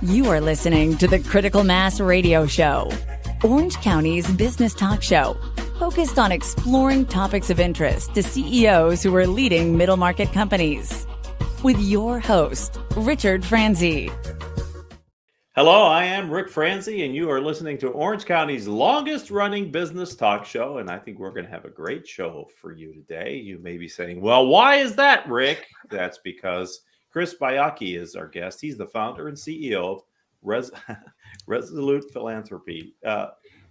You are listening to the Critical Mass Radio Show, Orange County's business talk show, focused on exploring topics of interest to CEOs who are leading middle market companies. With your host, Richard Franzi. Hello, I am Rick Franzi, and you are listening to Orange County's longest running business talk show. And I think we're going to have a great show for you today. You may be saying, well, why is that, Rick? That's because Chris Baiocchi is our guest. He's the founder and CEO of Resolute Philanthropy.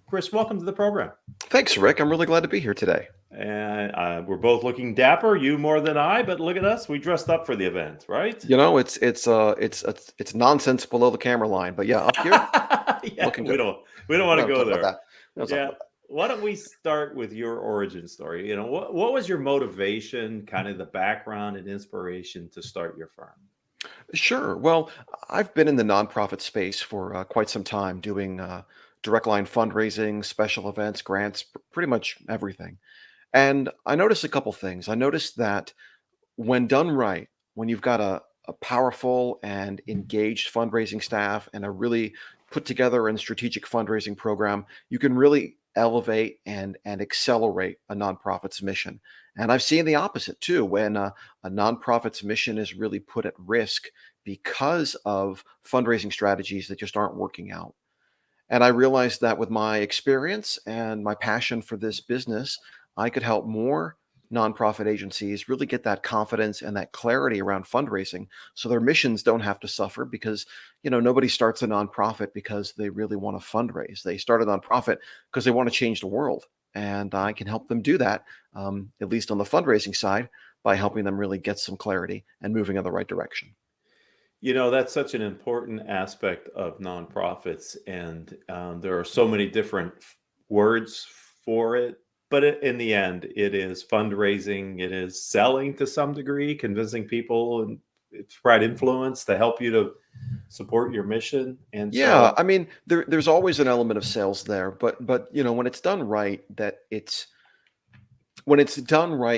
Chris, welcome to the program. Thanks, Rick. I'm really glad to be here today. And we're both looking dapper, you more than I, but look at us. We dressed up for the event, right? You know, it's nonsense below the camera line, but yeah, up here. Yeah, we don't want to go there. Yeah. Why don't we start with your origin story? You know, what was your motivation, kind of the background and inspiration to start your firm? Sure. Well, I've been in the nonprofit space for quite some time, doing direct line fundraising, special events, grants, pretty much everything. And I noticed a couple things. I noticed that when done right, when you've got a powerful and engaged fundraising staff and a really put together and strategic fundraising program, you can really elevate and accelerate a nonprofit's mission. And I've seen the opposite too, when a nonprofit's mission is really put at risk because of fundraising strategies that just aren't working out. And I realized that with my experience and my passion for this business, I could help more nonprofit agencies really get that confidence and that clarity around fundraising so their missions don't have to suffer because, you know, nobody starts a nonprofit because they really want to fundraise. They start a nonprofit because they want to change the world. And I can help them do that, at least on the fundraising side, by helping them really get some clarity and moving in the right direction. You know, that's such an important aspect of nonprofits. And there are so many different words for it. But in the end, it is fundraising. It is selling to some degree, convincing people and provide influence to help you to support your mission. And yeah, I mean, there's always an element of sales there, but you know, when it's done right,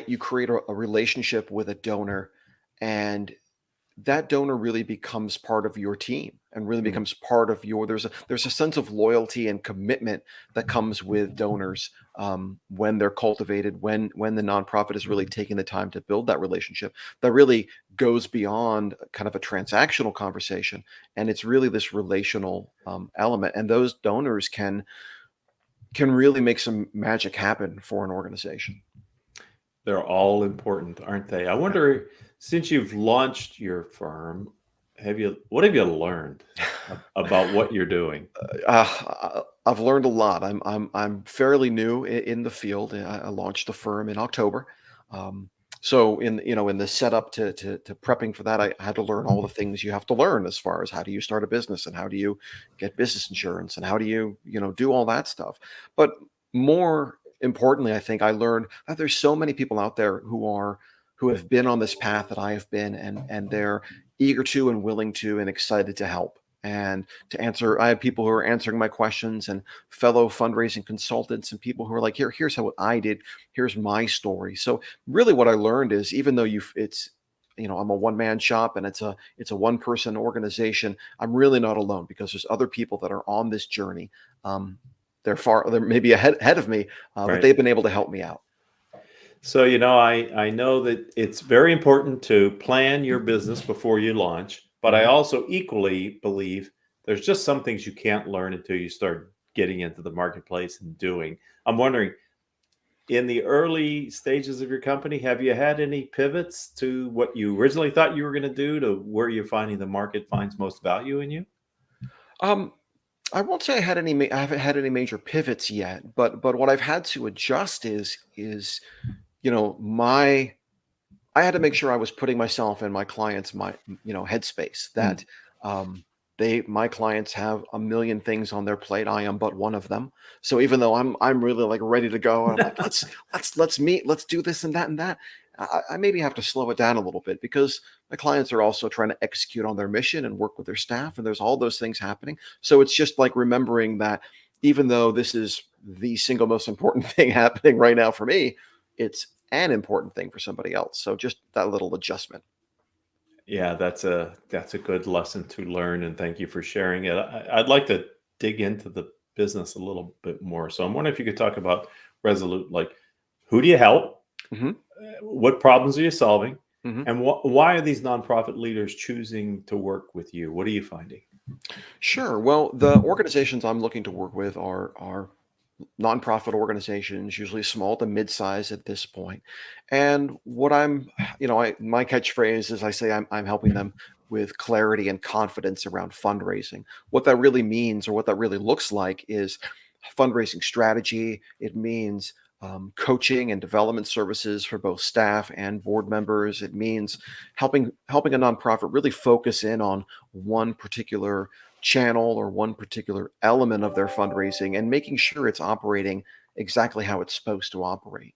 you create a relationship with a donor, and that donor really becomes part of your team and really becomes part of there's a sense of loyalty and commitment that comes with donors when they're cultivated, when the nonprofit is really taking the time to build that relationship that really goes beyond kind of a transactional conversation. And it's really this relational element. And those donors can really make some magic happen for an organization. They're all important, aren't they? I wonder, since you've launched your firm, what have you learned about what you're doing? I've learned a lot. I'm fairly new in the field. I launched the firm in October. So in the setup to prepping for that, I had to learn all the things you have to learn as far as how do you start a business and how do you get business insurance and how do you do all that stuff. But more importantly, I think I learned that there's so many people out there who have been on this path that I have been, and they're eager to and willing to and excited to help and to answer. I have people who are answering my questions and fellow fundraising consultants and people who are like, here's how I did. Here's my story. So really what I learned is, even though I'm a one-man shop and it's a one-person organization, I'm really not alone because there's other people that are on this journey. They're maybe ahead of me, Right. but they've been able to help me out. So, I know that it's very important to plan your business before you launch, but I also equally believe there's just some things you can't learn until you start getting into the marketplace and doing. I'm wondering, in the early stages of your company, have you had any pivots to what you originally thought you were going to do to where you're finding the market finds most value in you? I won't say I haven't had any major pivots yet, but what I've had to adjust is I had to make sure I was putting myself in my clients' headspace that my clients have a million things on their plate. I am but one of them. So even though I'm really like ready to go, and I'm like, let's meet, let's do this and that and that. I maybe have to slow it down a little bit because my clients are also trying to execute on their mission and work with their staff, and there's all those things happening. So it's just like remembering that even though this is the single most important thing happening right now for me, it's an important thing for somebody else. So just that little adjustment. Yeah, that's a good lesson to learn, and thank you for sharing it. I'd like to dig into the business a little bit more. So I'm wondering if you could talk about Resolute, like who do you help? Hmm. What problems are you solving? Hmm. And why are these nonprofit leaders choosing to work with you? What are you finding? Sure. Well, the organizations I'm looking to work with are nonprofit organizations, usually small to mid-size at this point. And what my catchphrase is I say I'm helping them with clarity and confidence around fundraising. What that really means or what that really looks like is fundraising strategy. It means coaching and development services for both staff and board members. It means helping a nonprofit really focus in on one particular channel or one particular element of their fundraising and making sure it's operating exactly how it's supposed to operate.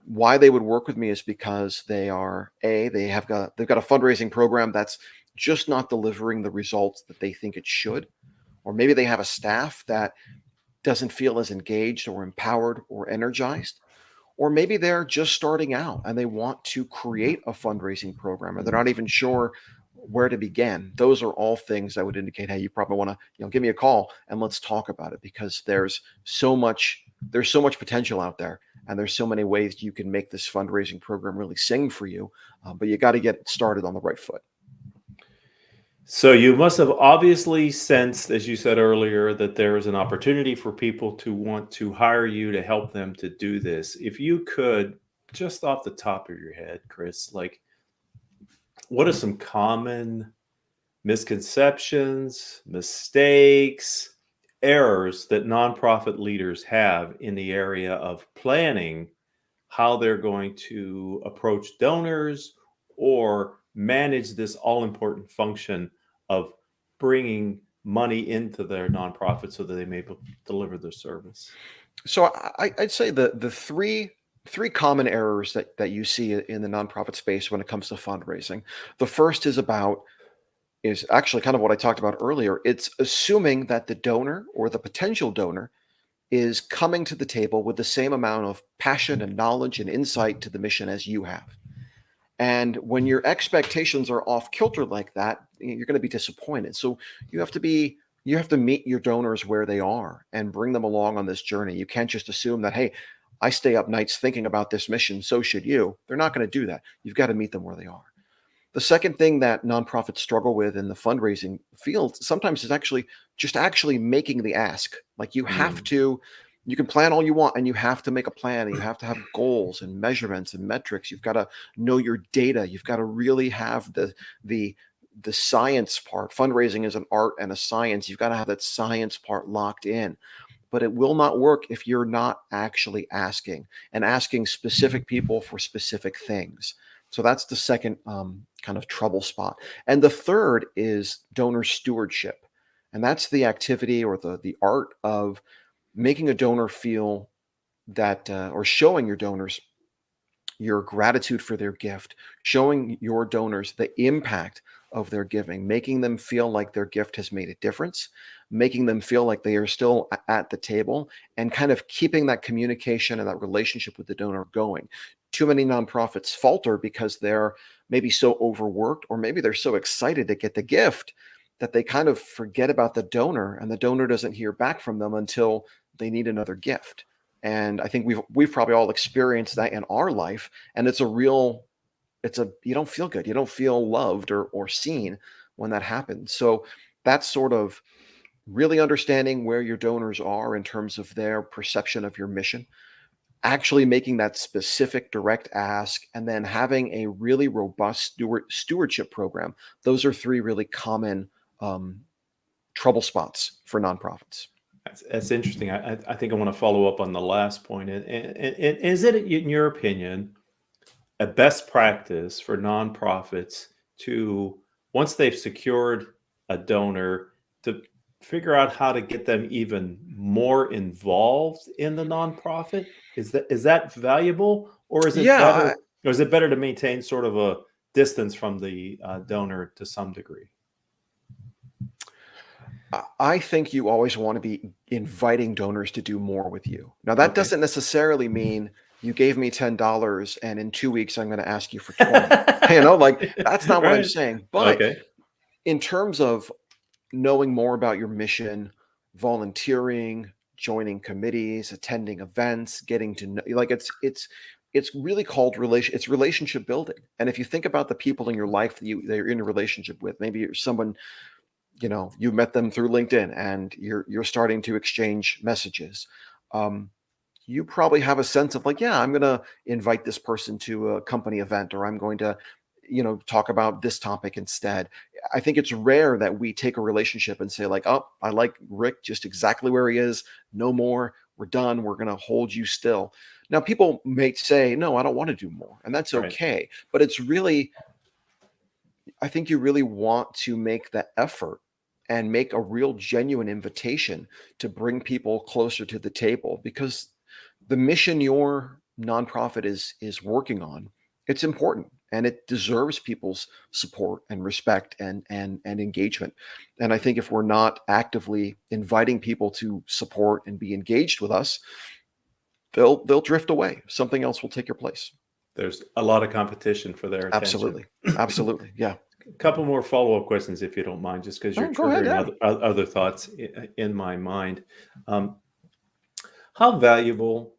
Why they would work with me is because they've got a fundraising program that's just not delivering the results that they think it should, or maybe they have a staff that doesn't feel as engaged or empowered or energized, or maybe they're just starting out and they want to create a fundraising program and they're not even sure where to begin. Those are all things that would indicate, hey, you probably want to, give me a call and let's talk about it, because there's so much potential out there, and there's so many ways you can make this fundraising program really sing for you. But you got to get started on the right foot. So you must have obviously sensed, as you said earlier, that there is an opportunity for people to want to hire you to help them to do this. If you could, just off the top of your head, Chris, like what are some common misconceptions, mistakes, errors that nonprofit leaders have in the area of planning how they're going to approach donors or manage this all important function of bringing money into their nonprofit so that they may deliver their service? So I'd say the three common errors that you see in the nonprofit space when it comes to fundraising. The first is actually kind of what I talked about earlier. It's assuming that the donor or the potential donor is coming to the table with the same amount of passion and knowledge and insight to the mission as you have. And when your expectations are off kilter like that, you're going to be disappointed. So you have to be you have to meet your donors where they are and bring them along on this journey. You can't just assume that, hey, I stay up nights thinking about this mission, so should you. They're not going to do that. You've got to meet them where they are. The second thing that nonprofits struggle with in the fundraising field sometimes is actually making the ask. Like Mm. you can plan all you want and you have to make a plan and you have to have goals and measurements and metrics. You've got to know your data. You've got to really have the the science part. Fundraising is an art and a science. You've got to have that science part locked in, but it will not work if you're not actually asking and asking specific people for specific things. So that's the second kind of trouble spot. And the third is donor stewardship. And that's the activity or the art of making a donor feel or showing your donors your gratitude for their gift, showing your donors the impact of their giving, making them feel like their gift has made a difference, making them feel like they are still at the table, and kind of keeping that communication and that relationship with the donor going. Too many nonprofits falter because they're maybe so overworked, or maybe they're so excited to get the gift that they kind of forget about the donor, and the donor doesn't hear back from them until they need another gift. And I think we've probably all experienced that in our life, and you don't feel good. You don't feel loved or seen when that happens. So that's sort of really understanding where your donors are in terms of their perception of your mission, actually making that specific direct ask, and then having a really robust stewardship program. Those are three really common um, trouble spots for nonprofits. That's interesting. I think I want to follow up on the last point. And is it, in your opinion, a best practice for nonprofits to, once they've secured a donor, to figure out how to get them even more involved in the nonprofit? Is that valuable, or is it Yeah, better, to maintain sort of a distance from the donor to some degree? I think you always want to be inviting donors to do more with you. Now, that Okay. doesn't necessarily mean you gave me $10 and in 2 weeks I'm going to ask you for 20. Like that's not what I'm Right. saying. But Okay. in terms of knowing more about your mission, volunteering, joining committees, attending events, getting to know, like it's really called it's relationship building. And if you think about the people in your life that you're in a relationship with, maybe you're someone, you met them through LinkedIn and you're starting to exchange messages. Um, you probably have a sense of like, yeah, I'm going to invite this person to a company event, or I'm going to, talk about this topic instead. I think it's rare that we take a relationship and say like, oh, I like Rick just exactly where he is. No more. We're done. We're going to hold you still. Now, people may say, no, I don't want to do more. And that's Right. okay. But it's really, I think you really want to make the effort and make a real genuine invitation to bring people closer to the table, because the mission your nonprofit is working on, it's important and it deserves people's support and respect and engagement. And I think if we're not actively inviting people to support and be engaged with us, they'll drift away. Something else will take your place. There's a lot of competition for their attention. Absolutely. Absolutely. Yeah. A couple more follow-up questions, if you don't mind, just because you're Oh, go ahead. triggering Yeah. other thoughts in my mind. Um, how valuable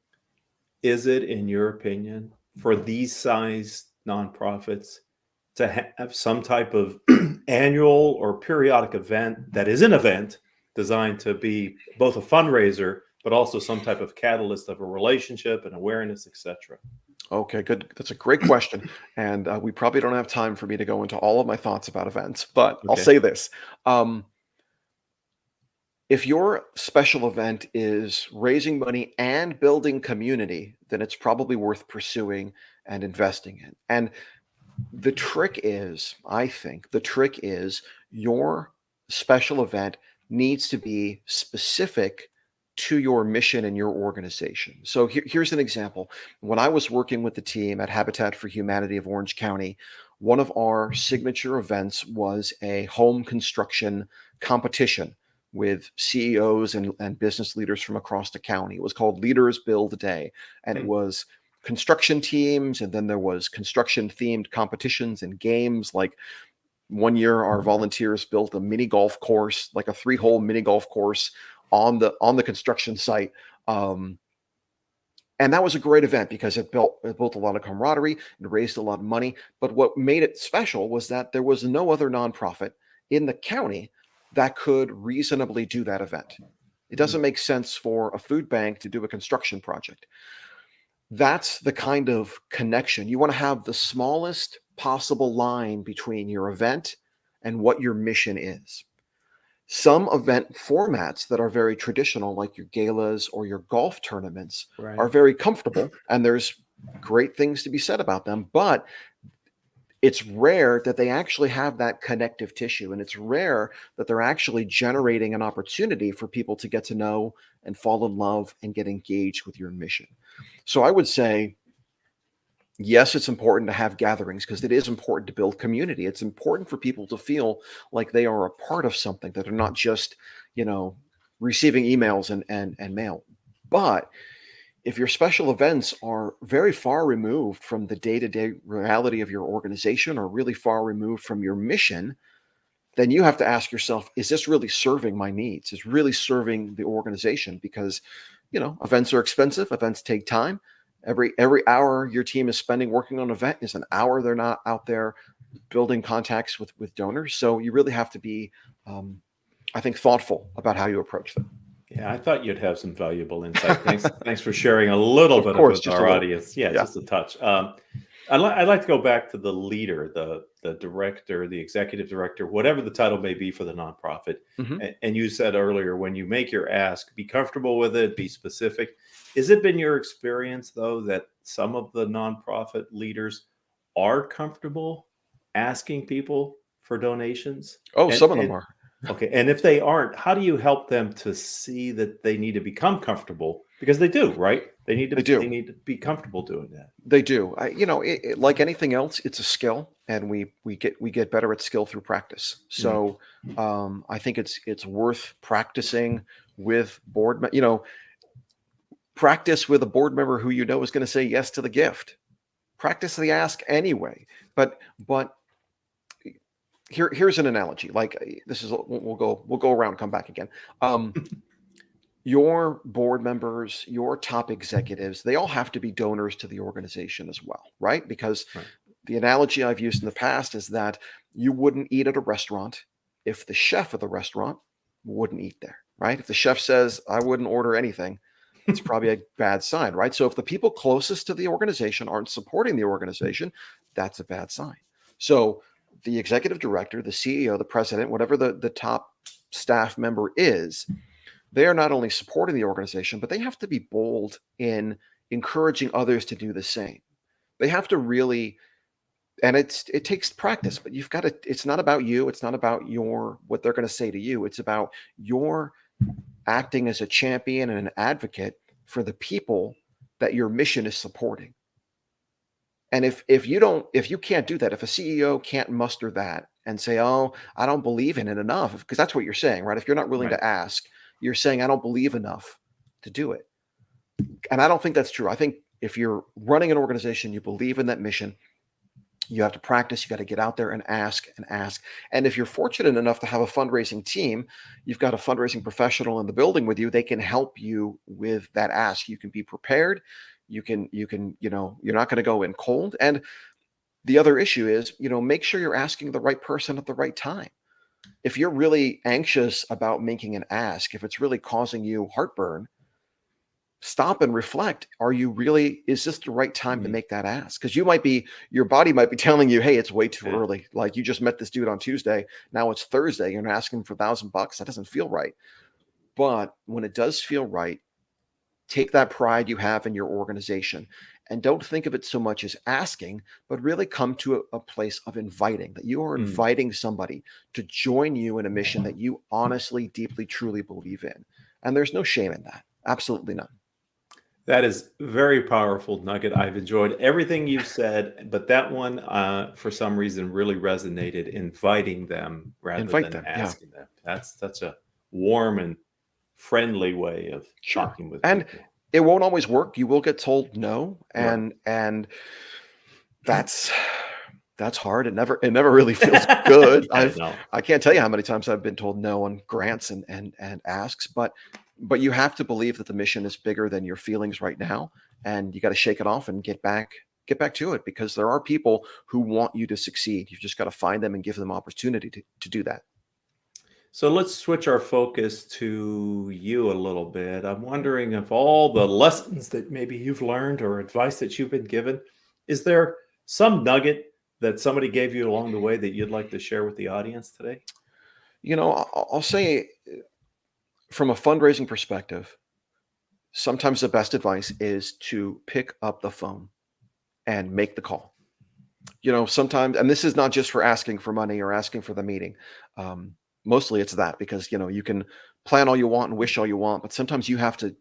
is it, in your opinion, for these size nonprofits to have some type of annual or periodic event that is an event designed to be both a fundraiser, but also some type of catalyst of a relationship and awareness, etc.? Okay, good. That's a great question. And we probably don't have time for me to go into all of my thoughts about events, but I'll Okay. say this. Um, if your special event is raising money and building community, then it's probably worth pursuing and investing in. And the trick is, I think, your special event needs to be specific to your mission and your organization. So here's an example. When I was working with the team at Habitat for Humanity of Orange County, one of our signature events was a home construction competition with CEOs and business leaders from across the county. It was called Leaders Build Day, and it was construction teams, and then there was construction themed competitions and games. Like one year our volunteers built a mini golf course, like a 3-hole mini golf course on the construction site. And that was a great event because it built a lot of camaraderie and raised a lot of money. But what made it special was that there was no other nonprofit in the county that could reasonably do that event. It doesn't make sense for a food bank to do a construction project. That's the kind of connection. You want to have the smallest possible line between your event and what your mission is. Some event formats that are very traditional, like your galas or your golf tournaments, Right. are very comfortable, and there's great things to be said about them, but it's rare that they actually have that connective tissue, and it's rare that they're actually generating an opportunity for people to get to know and fall in love and get engaged with your mission. So I would say, yes, it's important to have gatherings because it is important to build community. It's important for people to feel like they are a part of something, that they're not just, receiving emails and mail. But if your special events are very far removed from the day-to-day reality of your organization, or really far removed from your mission, then you have to ask yourself, is this really serving my needs? Is really serving the organization? Because, events are expensive. Events take time. Every hour your team is spending working on an event is an hour they're not out there building contacts with donors. So you really have to be, I think, thoughtful about how you approach them. Yeah, I thought you'd have some valuable insight. Thanks for sharing a little Of bit course, with just our a little. audience. Yeah, Yeah. just a touch. I'd like to go back to the leader, the director, the executive director, whatever the title may be for the nonprofit. Mhm. And you said earlier, when you make your ask, be comfortable with it, be specific. Has it been your experience, though, that some of the nonprofit leaders are comfortable asking people for donations? Oh, And, some of them and are. Okay. And if they aren't, how do you help them to see that they need to become comfortable? Because they do, right? They need They to do. be comfortable doing that. They do. Like anything else, it's a skill, and we get better at skill through practice. So I think it's worth practicing with Practice with a board member who you know is going to say yes to the gift. Practice the ask anyway. But here's an analogy. Like this is we'll go around, come back again. Your board members, your top executives, they all have to be donors to the organization as well, right? Because Right. the analogy I've used in the past is that you wouldn't eat at a restaurant if the chef of the restaurant wouldn't eat there, right? If the chef says, I wouldn't order anything, it's probably a bad sign, right? So if the people closest to the organization aren't supporting the organization, that's a bad sign. So the executive director, the CEO, the president, whatever the top staff member is, they are not only supporting the organization, but they have to be bold in encouraging others to do the same. They have to really, and it takes practice, but you've got to, it's not about you. It's not about what they're going to say to you. It's about your acting as a champion and an advocate for the people that your mission is supporting. And if you can't do that, if a CEO can't muster that and say, oh, I don't believe in it enough, because that's what you're saying, right? If you're not willing Right. to ask, you're saying, I don't believe enough to do it. And I don't think that's true. I think if you're running an organization, you believe in that mission, you have to practice, you got to get out there and ask and ask. And if you're fortunate enough to have a fundraising team, you've got a fundraising professional in the building with you, they can help you with that ask. You can be prepared. You can, you're not going to go in cold. And the other issue is, make sure you're asking the right person at the right time. If you're really anxious about making an ask, if it's really causing you heartburn, stop and reflect. Is this the right time to make that ask? Because your body might be telling you, hey, it's way too early. Like you just met this dude on Tuesday. Now it's Thursday. You're asking for $1,000. That doesn't feel right. But when it does feel right, take that pride you have in your organization and don't think of it so much as asking, but really come to a place of inviting, that you are inviting somebody to join you in a mission that you honestly, deeply, truly believe in. And there's no shame in that. Absolutely none. That is very powerful nugget. I've enjoyed everything you've said, but that one, for some reason, really resonated. Inviting them rather Invite than them, yeah. asking them. That's such a warm and friendly way of talking with And people. it won't always work. You will get told no, Right. and that's hard. It never really feels good. Yeah, no. I can't tell you how many times I've been told no on grants and asks, but you have to believe that the mission is bigger than your feelings right now, and you got to shake it off and get back to it, because there are people who want you to succeed. You've just got to find them and give them opportunity to do that. So let's switch our focus to you a little bit. I'm wondering, of all the lessons that maybe you've learned or advice that you've been given, is there some nugget that somebody gave you along the way that you'd like to share with the audience today? I'll say, from a fundraising perspective, sometimes the best advice is to pick up the phone and make the call. Sometimes, and this is not just for asking for money or asking for the meeting. Mostly it's that, because, you can plan all you want and wish all you want, but sometimes you have to,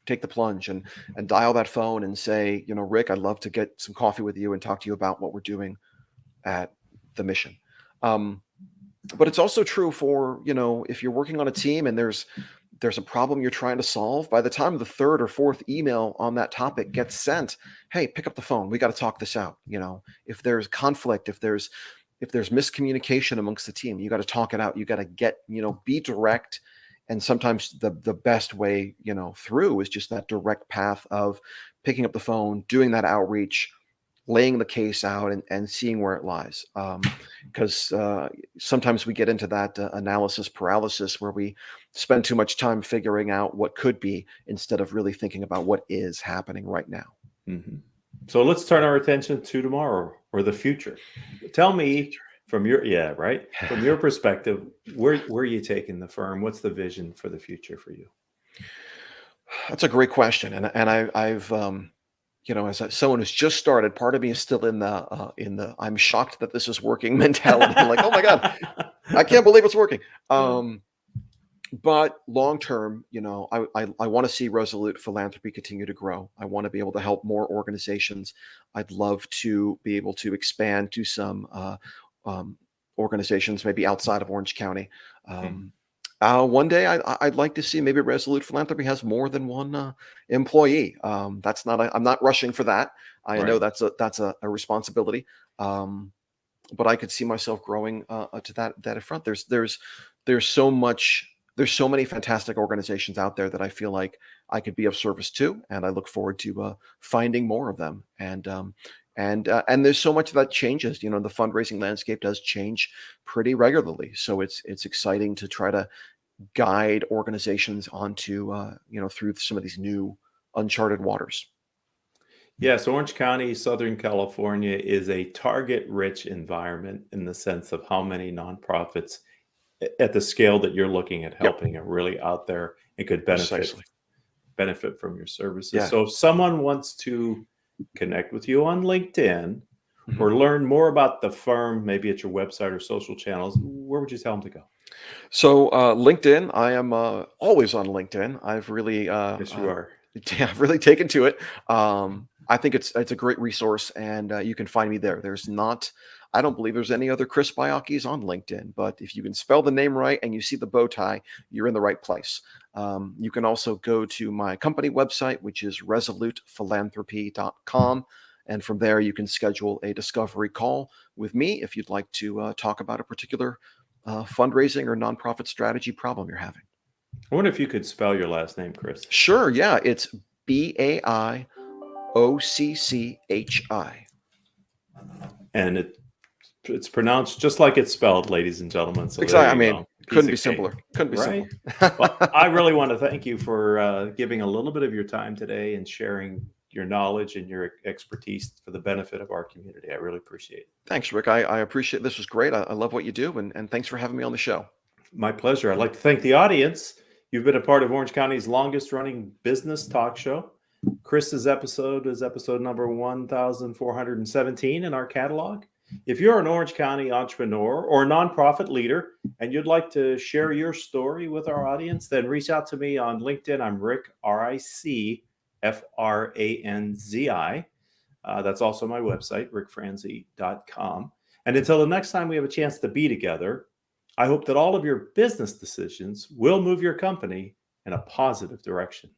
take the plunge and dial that phone and say, Rick, I'd love to get some coffee with you and talk to you about what we're doing at the mission. But it's also true for, if you're working on a team and there's a problem you're trying to solve, by the time the third or fourth email on that topic gets sent, hey, pick up the phone. We got to talk this out. If there's conflict, if there's miscommunication amongst the team, you got to talk it out. You got to be direct. And sometimes the best way, through is just that direct path of picking up the phone, doing that outreach, laying the case out and seeing where it lies. Because sometimes we get into that analysis paralysis where we spend too much time figuring out what could be instead of really thinking about what is happening right now. Mm-hmm. So let's turn our attention to tomorrow or the future. Tell me from your perspective, where are you taking the firm? What's the vision for the future for you? That's a great question. And I've as someone who's just started, part of me is still in the I'm shocked that this is working mentality. Like, oh my God, I can't believe it's working. But long term, I want to see Resolute Philanthropy continue to grow. I want to be able to help more organizations. I'd love to be able to expand to some organizations maybe outside of Orange County. One day I'd like to see maybe Resolute Philanthropy has more than one employee. That's not, I'm not rushing for that. I know Right. that's a responsibility. Um, but I could see myself growing to that front. There's so much. There's so many fantastic organizations out there that I feel like I could be of service to, and I look forward to finding more of them. And there's so much that changes. The fundraising landscape does change pretty regularly, so it's exciting to try to guide organizations onto through some of these new uncharted waters. Yes, Orange County, Southern California is a target-rich environment in the sense of how many nonprofits at the scale that you're looking at Yep, helping are really out there and could precisely. benefit from your services. Yeah. So if someone wants to connect with you on LinkedIn Mhm. or learn more about the firm, maybe at your website or social channels, where would you tell them to go? So LinkedIn, I am always on LinkedIn. I've really, Yes, you are. yeah, I've really taken to it. I think it's a great resource, and you can find me there. I don't believe there's any other Chris Baiocchis on LinkedIn, but if you can spell the name right and you see the bow tie, you're in the right place. You can also go to my company website, which is resolutephilanthropy.com. And from there, you can schedule a discovery call with me if you'd like to talk about a particular fundraising or nonprofit strategy problem you're having. I wonder if you could spell your last name, Chris. Sure, yeah, it's Baiocchi. And it's pronounced just like it's spelled, ladies and gentlemen. So there Exactly. I you mean, go. Piece couldn't be of cake, simpler. Couldn't be right? simpler. Well, I really want to thank you for giving a little bit of your time today and sharing your knowledge and your expertise for the benefit of our community. I really appreciate it. Thanks, Rick. I appreciate this was great. I love what you do, and thanks for having me on the show. My pleasure. I'd like to thank the audience. You've been a part of Orange County's longest running business talk show. Chris's episode is episode number 1417 in our catalog. If you're an Orange County entrepreneur or nonprofit leader and you'd like to share your story with our audience, then reach out to me on LinkedIn. I'm Rick, RICFRANZI. That's also my website, rickfranzi.com. And until the next time we have a chance to be together, I hope that all of your business decisions will move your company in a positive direction.